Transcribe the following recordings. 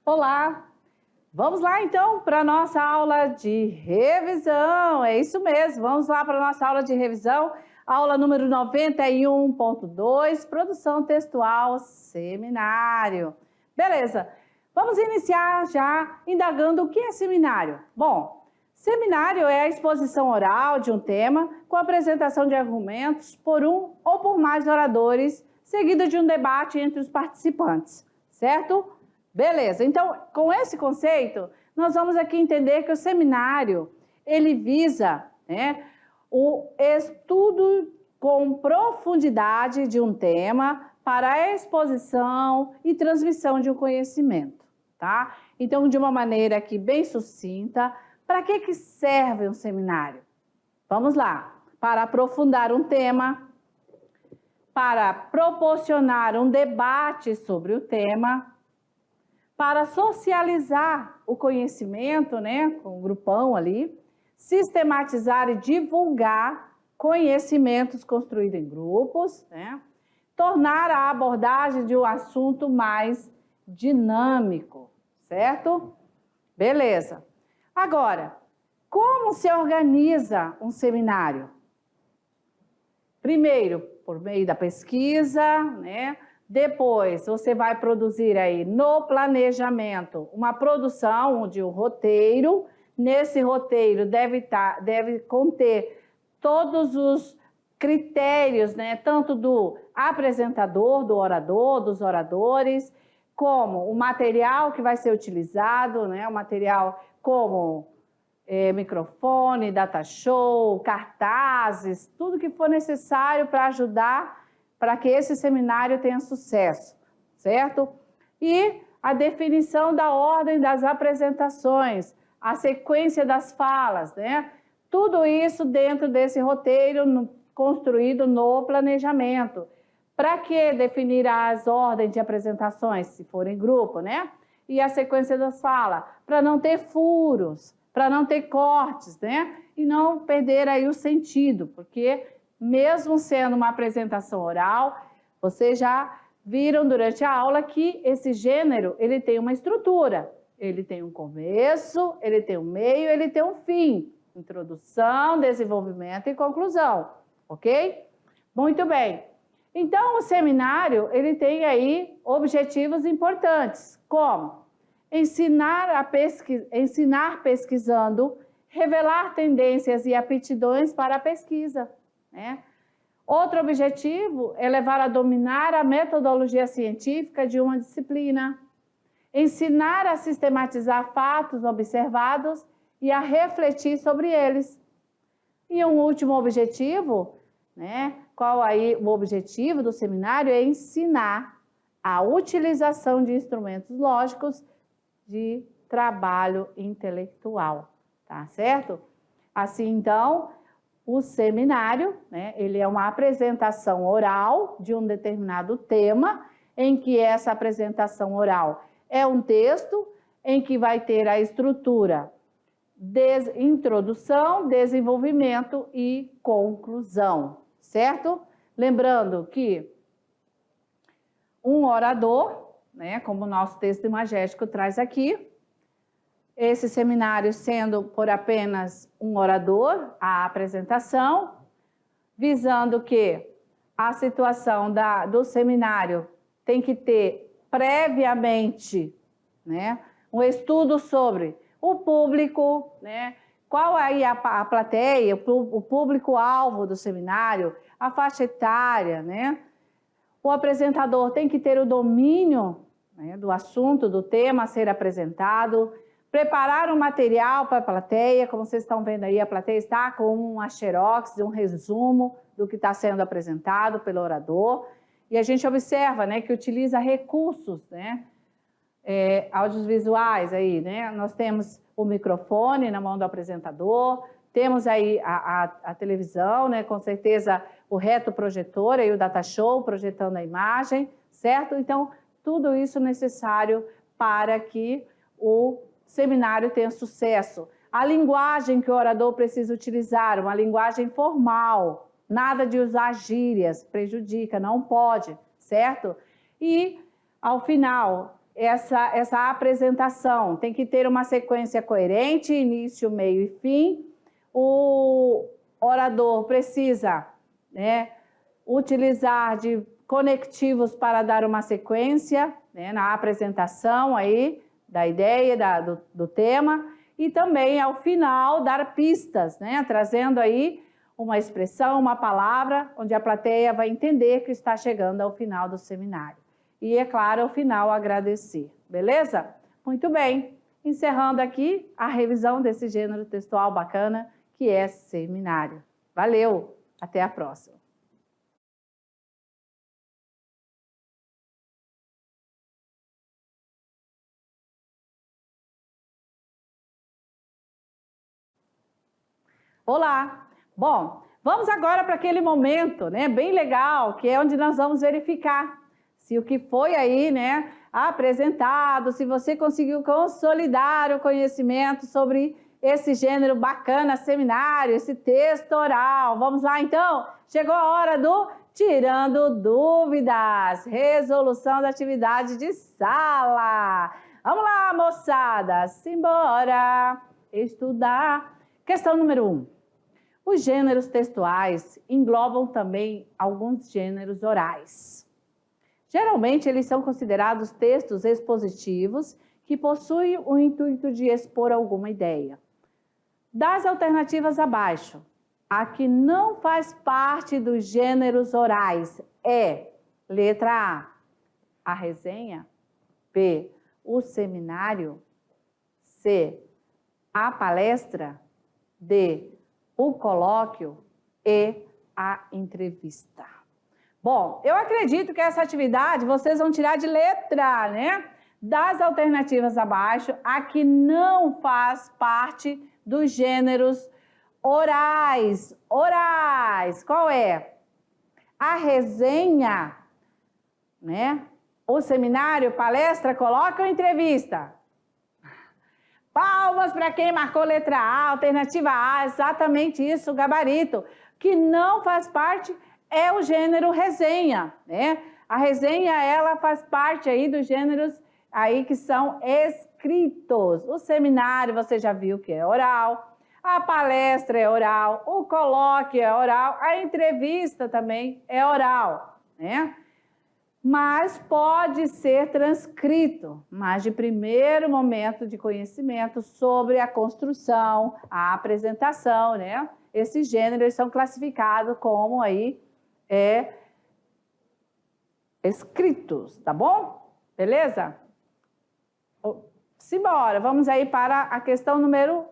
Olá! Vamos lá então para a nossa aula de revisão. É isso mesmo, vamos lá para a nossa aula de revisão. Aula número 91.2, produção textual seminário. Beleza, vamos iniciar já indagando o que é seminário. Bom, seminário é a exposição oral de um tema com apresentação de argumentos por um ou por mais oradores, seguido de um debate entre os participantes, certo? Beleza, então, com esse conceito, nós vamos aqui entender que o seminário, ele visa, o estudo com profundidade de um tema para a exposição e transmissão de um conhecimento, tá? Então, de uma maneira aqui bem sucinta, para que serve um seminário? Vamos lá, para aprofundar um tema, para proporcionar um debate sobre o tema, para socializar o conhecimento, com o grupão ali, sistematizar e divulgar conhecimentos construídos em grupos, tornar a abordagem de um assunto mais dinâmico, certo? Beleza. Agora, como se organiza um seminário? Primeiro, por meio da pesquisa, Depois, você vai produzir aí no planejamento uma produção de um roteiro. Nesse roteiro deve conter todos os critérios, tanto do apresentador, do orador, dos oradores, como o material que vai ser utilizado, o material como microfone, data show, cartazes, tudo que for necessário para ajudar para que esse seminário tenha sucesso, certo? E a definição da ordem das apresentações, a sequência das falas, Tudo isso dentro desse roteiro construído no planejamento. Para que definir as ordens de apresentações, se for em grupo, E a sequência das falas, para não ter furos, para não ter cortes, E não perder aí o sentido, porque mesmo sendo uma apresentação oral, vocês já viram durante a aula que esse gênero, ele tem uma estrutura. Ele tem um começo, ele tem um meio, ele tem um fim. Introdução, desenvolvimento e conclusão, ok? Muito bem. Então, o seminário, ele tem aí objetivos importantes, como ensinar pesquisando, revelar tendências e aptidões para a pesquisa, Outro objetivo é levar a dominar a metodologia científica de uma disciplina, ensinar a sistematizar fatos observados e a refletir sobre eles. E um último objetivo, qual aí o objetivo do seminário é ensinar a utilização de instrumentos lógicos de trabalho intelectual, tá certo? Assim, então, o seminário, ele é uma apresentação oral de um determinado tema, em que essa apresentação oral é um texto, em que vai ter a estrutura introdução, desenvolvimento e conclusão, certo? Lembrando que um orador, como o nosso texto imagético traz aqui, esse seminário sendo por apenas um orador, a apresentação, visando que a situação do seminário tem que ter previamente, um estudo sobre o público, qual aí a plateia, o público-alvo do seminário, a faixa etária, O apresentador tem que ter o domínio do assunto, do tema a ser apresentado, preparar um material para a plateia, como vocês estão vendo aí, a plateia está com uma xerox, um resumo do que está sendo apresentado pelo orador, e a gente observa, que utiliza recursos, audiovisuais aí, Nós temos o microfone na mão do apresentador, temos aí a televisão, com certeza o retroprojetor e o data show projetando a imagem, certo? Então, tudo isso necessário para que o seminário tenha sucesso. A linguagem que o orador precisa utilizar, uma linguagem formal, nada de usar gírias, prejudica, não pode, certo? E, ao final, essa apresentação. Tem que ter uma sequência coerente, início, meio e fim. O orador precisa, né, utilizar de conectivos para dar uma sequência, né, na apresentação aí da ideia, do tema, e também ao final dar pistas, né, trazendo aí uma expressão, uma palavra, onde a plateia vai entender que está chegando ao final do seminário. E, é claro, ao final agradecer, beleza? Muito bem, encerrando aqui a revisão desse gênero textual bacana que é seminário. Valeu, até a próxima. Olá! Bom, vamos agora para aquele momento, né, bem legal, que é onde nós vamos verificar se o que foi aí, né, apresentado, se você conseguiu consolidar o conhecimento sobre esse gênero bacana, seminário, esse texto oral. Vamos lá, então? Chegou a hora do Tirando Dúvidas, resolução da atividade de sala. Vamos lá, moçada, simbora estudar. Questão número 1. Os gêneros textuais englobam também alguns gêneros orais. Geralmente, eles são considerados textos expositivos que possuem o intuito de expor alguma ideia. Das alternativas abaixo, a que não faz parte dos gêneros orais é: letra A resenha, B, o seminário, C, a palestra, D, o colóquio e a entrevista. Bom, eu acredito que essa atividade vocês vão tirar de letra, né? Das alternativas abaixo, a que não faz parte dos gêneros orais. Orais, qual é? A resenha, né? O seminário, palestra, colóquio ou entrevista? Palmas para quem marcou letra A, alternativa A, exatamente isso, o gabarito. Que não faz parte é o gênero resenha, né? A resenha, ela faz parte aí dos gêneros aí que são escritos. O seminário, você já viu que é oral, a palestra é oral, o colóquio é oral, a entrevista também é oral, né? Mas pode ser transcrito, mas de primeiro momento de conhecimento sobre a construção, a apresentação, né? Esses gêneros são classificados como aí escritos, tá bom? Beleza? Simbora, vamos aí para a questão número...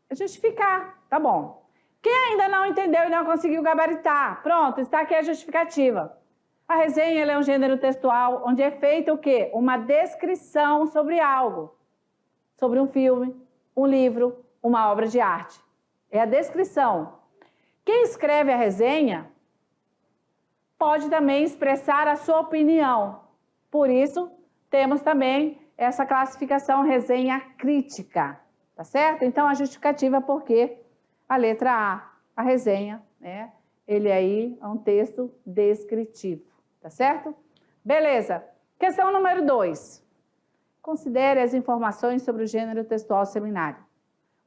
justificar, tá bom. Quem ainda não entendeu e não conseguiu gabaritar? Pronto, está aqui a justificativa. A resenha é um gênero textual onde é feita o quê? Uma descrição sobre algo. Sobre um filme, um livro, uma obra de arte. É a descrição. Quem escreve a resenha pode também expressar a sua opinião. Por isso, temos também essa classificação resenha crítica. Tá certo? Então, a justificativa porque a letra A resenha, né? Ele aí é um texto descritivo. Tá certo? Beleza. Questão número 2. Considere as informações sobre o gênero textual seminário.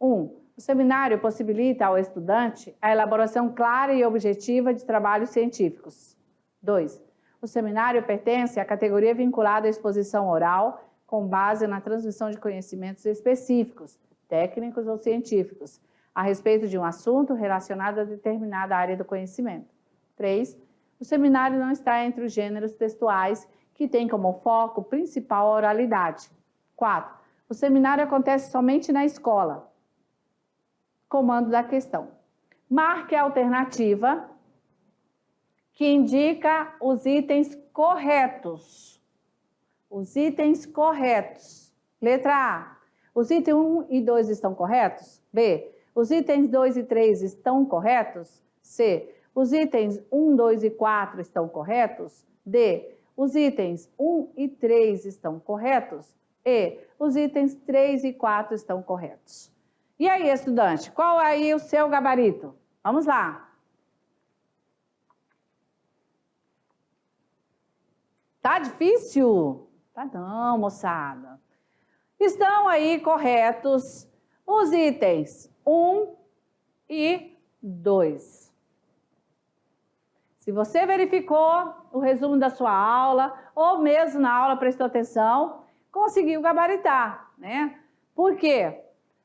1. O seminário possibilita ao estudante a elaboração clara e objetiva de trabalhos científicos. 2. O seminário pertence à categoria vinculada à exposição oral com base na transmissão de conhecimentos específicos, técnicos ou científicos, a respeito de um assunto relacionado a determinada área do conhecimento. 3. O seminário não está entre os gêneros textuais que têm como foco principal a oralidade. 4. O seminário acontece somente na escola. Comando da questão. Marque a alternativa que indica os itens corretos. Os itens corretos. Letra A. Os itens 1 e 2 estão corretos? B. Os itens 2 e 3 estão corretos? C. Os itens 1, 2 e 4 estão corretos? D. Os itens 1 e 3 estão corretos? E. Os itens 3 e 4 estão corretos. E aí, estudante, qual é aí o seu gabarito? Vamos lá. Tá difícil? Tá não, moçada. Estão aí corretos os itens 1 e 2. Se você verificou o resumo da sua aula, ou mesmo na aula prestou atenção, conseguiu gabaritar, né? Por quê?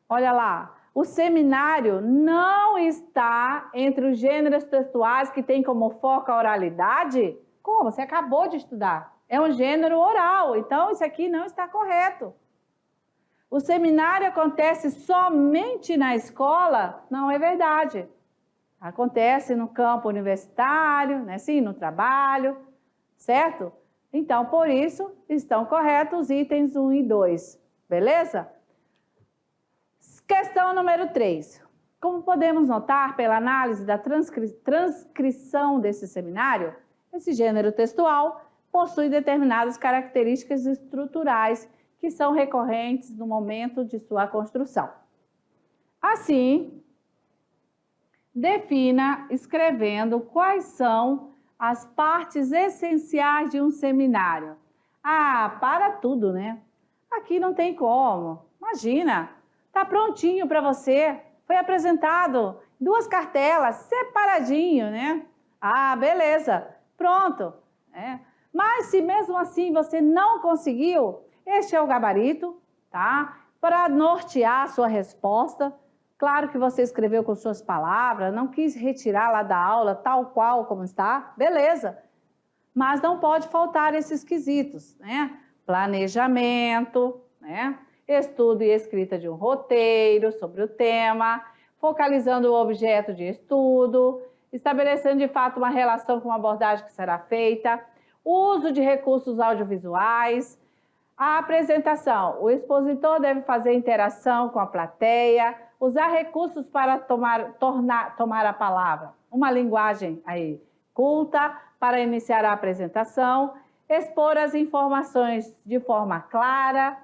Olha lá, o seminário não está entre os gêneros textuais que tem como foco a oralidade? Como? Você acabou de estudar. É um gênero oral, então isso aqui não está correto. O seminário acontece somente na escola? Não é verdade. Acontece no campo universitário, né? Sim, no trabalho, certo? Então, por isso, estão corretos os itens 1 e 2, beleza? Questão número 3. Como podemos notar pela análise da transcrição desse seminário, esse gênero textual possui determinadas características estruturais que são recorrentes no momento de sua construção. Assim, defina escrevendo quais são as partes essenciais de um seminário. Ah, para tudo, né? Aqui não tem como. Imagina, tá prontinho para você. Foi apresentado 2 cartelas, separadinho, né? Ah, beleza, pronto. Mas se mesmo assim você não conseguiu, este é o gabarito, tá? Para nortear a sua resposta. Claro que você escreveu com suas palavras, não quis retirar lá da aula tal qual como está, beleza. Mas não pode faltar esses quesitos, né? Planejamento, né? Estudo e escrita de um roteiro sobre o tema, focalizando o objeto de estudo, estabelecendo de fato uma relação com a abordagem que será feita, uso de recursos audiovisuais, a apresentação. O expositor deve fazer interação com a plateia, usar recursos para tomar a palavra. Uma linguagem aí culta para iniciar a apresentação, expor as informações de forma clara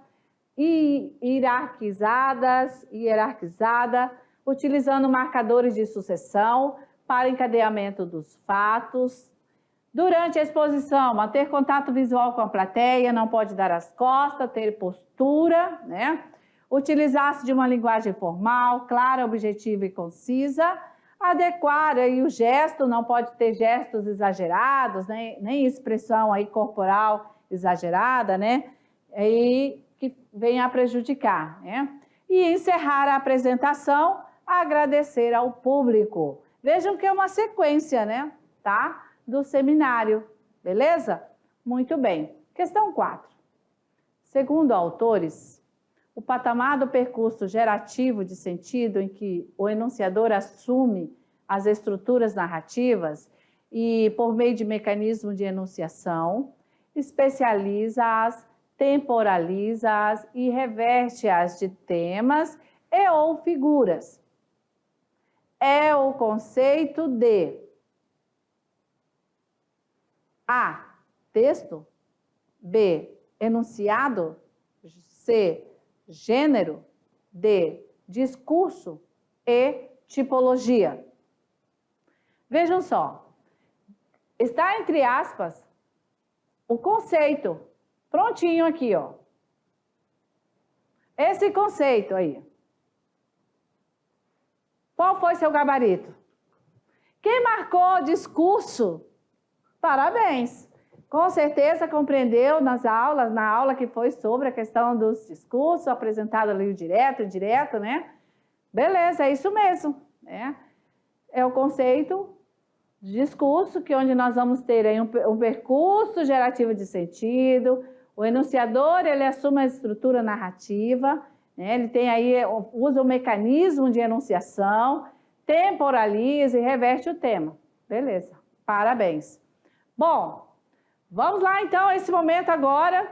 e hierarquizada, utilizando marcadores de sucessão para encadeamento dos fatos. Durante a exposição, manter contato visual com a plateia, não pode dar as costas, ter postura, né? Utilizar-se de uma linguagem formal, clara, objetiva e concisa. Adequar aí o gesto, não pode ter gestos exagerados, né? Nem expressão aí corporal exagerada, né? E que venha a prejudicar, né? E encerrar a apresentação, agradecer ao público. Vejam que é uma sequência, né? Tá? Do seminário, beleza? Muito bem. Questão 4. Segundo autores, o patamar do percurso gerativo de sentido em que o enunciador assume as estruturas narrativas e, por meio de mecanismo de enunciação, especializa-as, temporaliza-as e reveste-as de temas e ou figuras. É o conceito de A. Texto. B. Enunciado. C. Gênero. D. Discurso. E. Tipologia. Vejam só. Está entre aspas o conceito. Prontinho aqui, ó. Esse conceito aí. Qual foi seu gabarito? Quem marcou discurso? Parabéns! Com certeza compreendeu na aula que foi sobre a questão dos discursos, apresentado ali o direto, indireto, né? Beleza, é isso mesmo, né? É o conceito de discurso, que onde nós vamos ter aí um percurso gerativo de sentido, o enunciador, ele assume a estrutura narrativa, né? Ele tem aí, usa o mecanismo de enunciação, temporaliza e reverte o tema. Beleza, parabéns! Bom, vamos lá então, esse momento agora,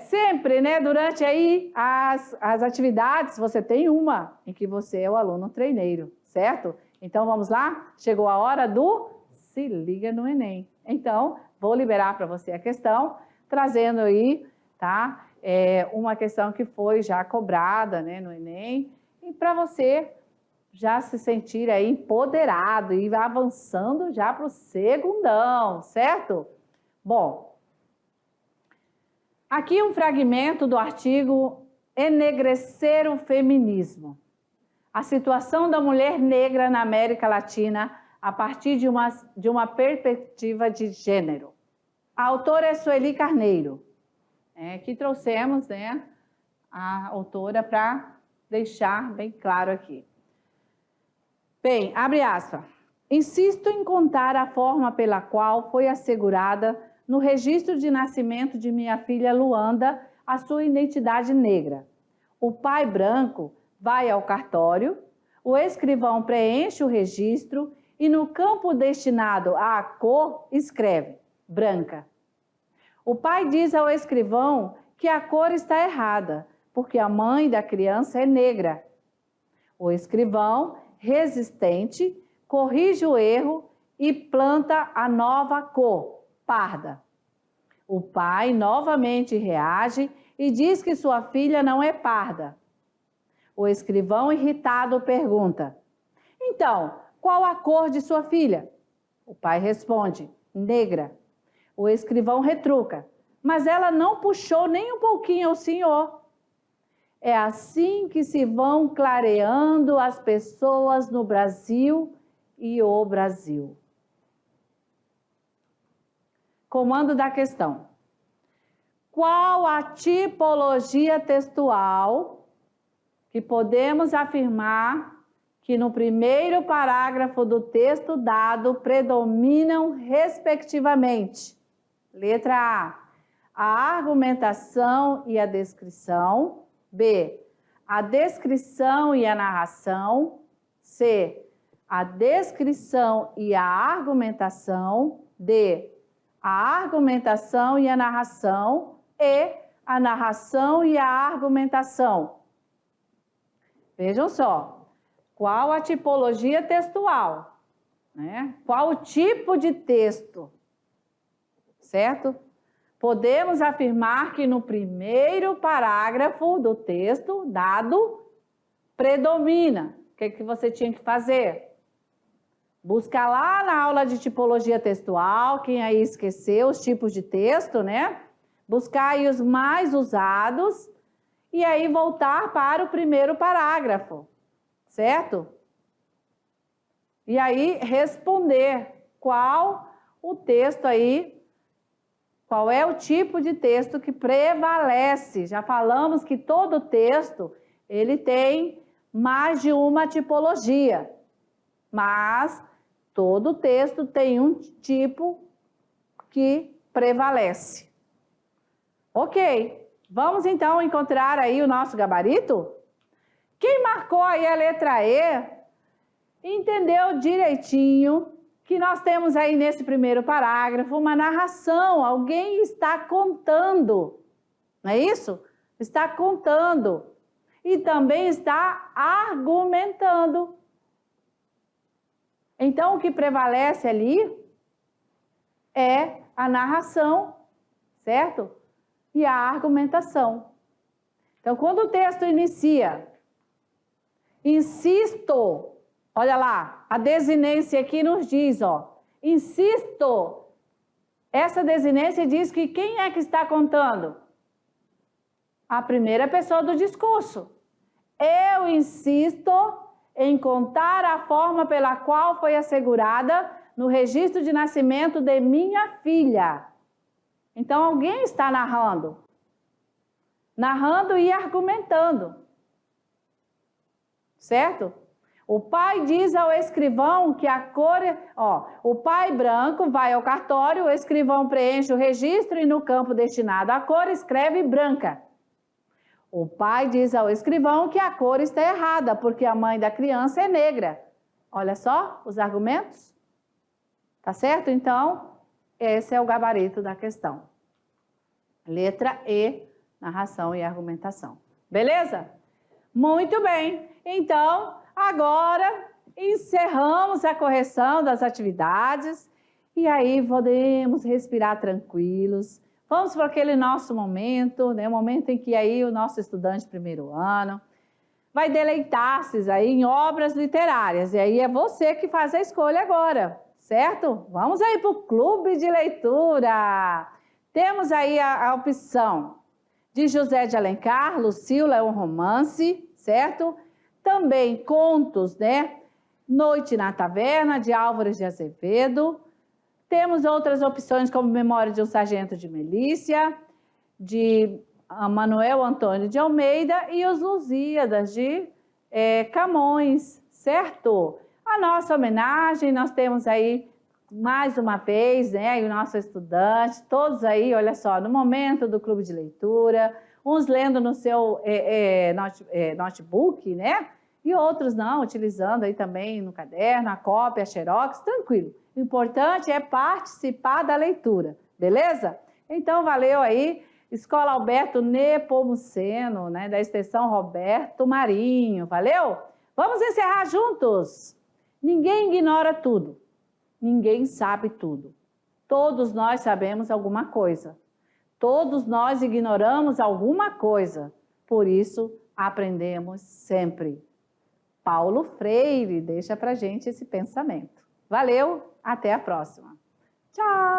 sempre, né, durante aí as atividades, você tem uma em que você é o aluno treineiro, certo? Então vamos lá, chegou a hora do Se Liga no Enem. Então, vou liberar para você a questão, trazendo aí, tá, uma questão que foi já cobrada, né, no Enem, e para você já se sentir aí empoderado e avançando já para o segundão, certo? Bom, Aqui um fragmento do artigo Enegrecer o Feminismo. A situação da mulher negra na América Latina a partir de uma perspectiva de gênero. A autora é Sueli Carneiro, que trouxemos, né, a autora para deixar bem claro aqui. Bem, abre aspas. Insisto em contar a forma pela qual foi assegurada no registro de nascimento de minha filha Luanda a sua identidade negra. O pai branco vai ao cartório, o escrivão preenche o registro e no campo destinado à cor escreve branca. O pai diz ao escrivão que a cor está errada, porque a mãe da criança é negra. O escrivão, resistente, corrige o erro e planta a nova cor, parda. O pai novamente reage e diz que sua filha não é parda. O escrivão, irritado, pergunta: então, qual a cor de sua filha? O pai responde: negra. O escrivão retruca: mas ela não puxou nem um pouquinho ao senhor. É assim que se vão clareando as pessoas no Brasil e o Brasil. Comando da questão. Qual a tipologia textual que podemos afirmar que no primeiro parágrafo do texto dado predominam respectivamente? Letra A argumentação e a descrição. B, a descrição e a narração. C, a descrição e a argumentação. D, a argumentação e a narração. E, a narração e a argumentação. Vejam só, qual a tipologia textual, né? Qual o tipo de texto, certo? Podemos afirmar que no primeiro parágrafo do texto dado predomina. O que você tinha que fazer? Buscar lá na aula de tipologia textual, quem aí esqueceu os tipos de texto, né? Buscar aí os mais usados e aí voltar para o primeiro parágrafo, certo? E aí responder qual o texto aí, qual é o tipo de texto que prevalece. Já falamos que todo texto, ele tem mais de uma tipologia, mas todo texto tem um tipo que prevalece. Ok, vamos então encontrar aí o nosso gabarito? Quem marcou aí a letra E, entendeu direitinho que nós temos aí nesse primeiro parágrafo uma narração, alguém está contando, não é isso? Está contando e também está argumentando. Então, o que prevalece ali é a narração, certo? E a argumentação. Então, quando o texto inicia, insisto, olha lá, a desinência aqui nos diz, ó, insisto. Essa desinência diz que quem é que está contando? A primeira pessoa do discurso. Eu insisto em contar a forma pela qual foi assegurada no registro de nascimento de minha filha. Então, alguém está narrando. Narrando e argumentando. Certo? O pai diz ao escrivão que a cor... o pai branco vai ao cartório, o escrivão preenche o registro e no campo destinado à cor escreve branca. O pai diz ao escrivão que a cor está errada, porque a mãe da criança é negra. Olha só os argumentos. Tá certo? Então, esse é o gabarito da questão. Letra E, narração e argumentação. Beleza? Muito bem. Então, agora encerramos a correção das atividades e aí podemos respirar tranquilos. Vamos para aquele nosso momento, né? O momento em que aí o nosso estudante de primeiro ano vai deleitar-se aí em obras literárias. E aí é você que faz a escolha agora, certo? Vamos aí para o clube de leitura. Temos aí a opção de José de Alencar, Lucília é um romance, certo? Também contos, né? Noite na Taverna, de Álvares de Azevedo. Temos outras opções como Memória de um Sargento de Milícia, de Manuel Antônio de Almeida e Os Lusíadas, de Camões, certo? A nossa homenagem, nós temos aí, mais uma vez, né, o nosso estudante, todos aí, olha só, no momento do clube de leitura, uns lendo no seu notebook, né? E outros não, utilizando aí também no caderno, a cópia, a xerox, tranquilo. O importante é participar da leitura, beleza? Então, valeu aí, Escola Alberto Nepomuceno, né, da extensão Roberto Marinho, valeu? Vamos encerrar juntos. Ninguém ignora tudo, ninguém sabe tudo. Todos nós sabemos alguma coisa. Todos nós ignoramos alguma coisa. Por isso, aprendemos sempre. Paulo Freire deixa pra gente esse pensamento. Valeu, até a próxima. Tchau!